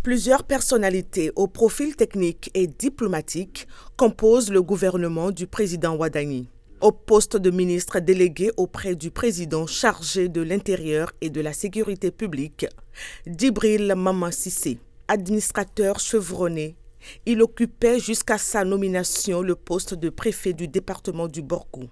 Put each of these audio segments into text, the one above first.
Plusieurs personnalités au profil technique et diplomatique composent le gouvernement du président Wadani. Au poste de ministre délégué auprès du président chargé de l'Intérieur et de la Sécurité publique, Djibril Mama Cissé, administrateur chevronné, il occupait jusqu'à sa nomination le poste de préfet du département du Borkou.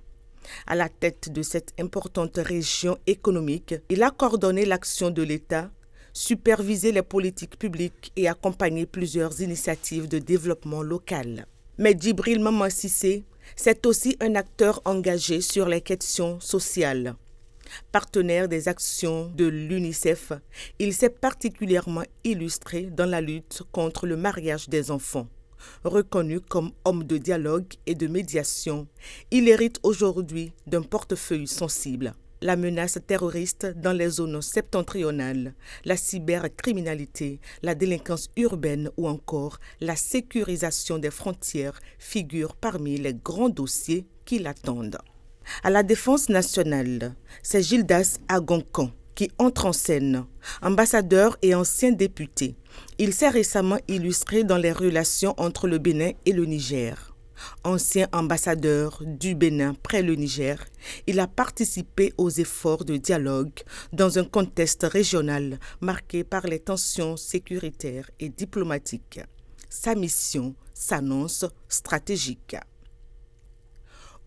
À la tête de cette importante région économique, il a coordonné l'action de l'État, supervisé les politiques publiques et accompagné plusieurs initiatives de développement local. Mais Djibril Mama Cissé, c'est aussi un acteur engagé sur les questions sociales. Partenaire des actions de l'UNICEF, il s'est particulièrement illustré dans la lutte contre le mariage des enfants. Reconnu comme homme de dialogue et de médiation, il hérite aujourd'hui d'un portefeuille sensible. La menace terroriste dans les zones septentrionales, la cybercriminalité, la délinquance urbaine ou encore la sécurisation des frontières figurent parmi les grands dossiers qui l'attendent. À la Défense nationale, c'est Gildas Agoncan qui entre en scène, ambassadeur et ancien député. Il s'est récemment illustré dans les relations entre le Bénin et le Niger. Ancien ambassadeur du Bénin près le Niger, il a participé aux efforts de dialogue dans un contexte régional marqué par les tensions sécuritaires et diplomatiques. Sa mission s'annonce stratégique.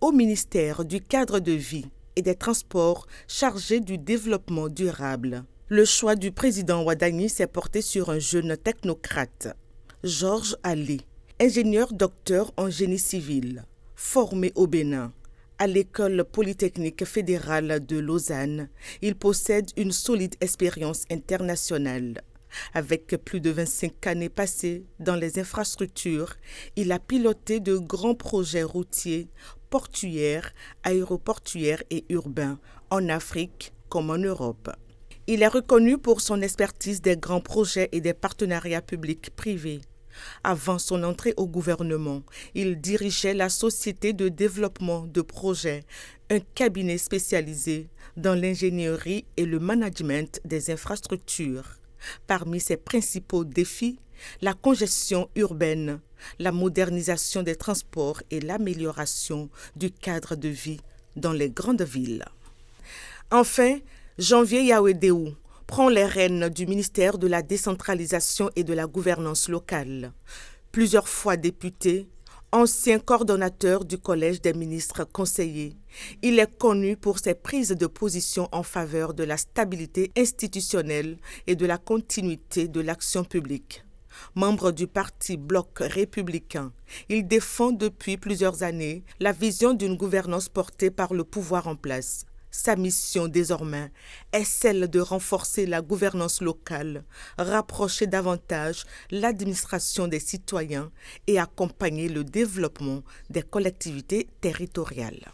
Au ministère du Cadre de vie et des Transports chargé du développement durable, le choix du président Wadani s'est porté sur un jeune technocrate, Georges Ali, ingénieur docteur en génie civil, formé au Bénin. À l'école polytechnique fédérale de Lausanne, il possède une solide expérience internationale. Avec plus de 25 années passées dans les infrastructures, il a piloté de grands projets routiers, portuaires, aéroportuaires et urbains en Afrique comme en Europe. Il est reconnu pour son expertise des grands projets et des partenariats publics-privés. Avant son entrée au gouvernement, il dirigeait la Société de développement de projets, un cabinet spécialisé dans l'ingénierie et le management des infrastructures. Parmi ses principaux défis, la congestion urbaine, la modernisation des transports et l'amélioration du cadre de vie dans les grandes villes. Enfin, Janvier Yawédéou prend les rênes du ministère de la décentralisation et de la gouvernance locale. Plusieurs fois député, ancien coordonnateur du Collège des ministres conseillers, il est connu pour ses prises de position en faveur de la stabilité institutionnelle et de la continuité de l'action publique. Membre du parti Bloc républicain, il défend depuis plusieurs années la vision d'une gouvernance portée par le pouvoir en place. Sa mission désormais est celle de renforcer la gouvernance locale, rapprocher davantage l'administration des citoyens et accompagner le développement des collectivités territoriales.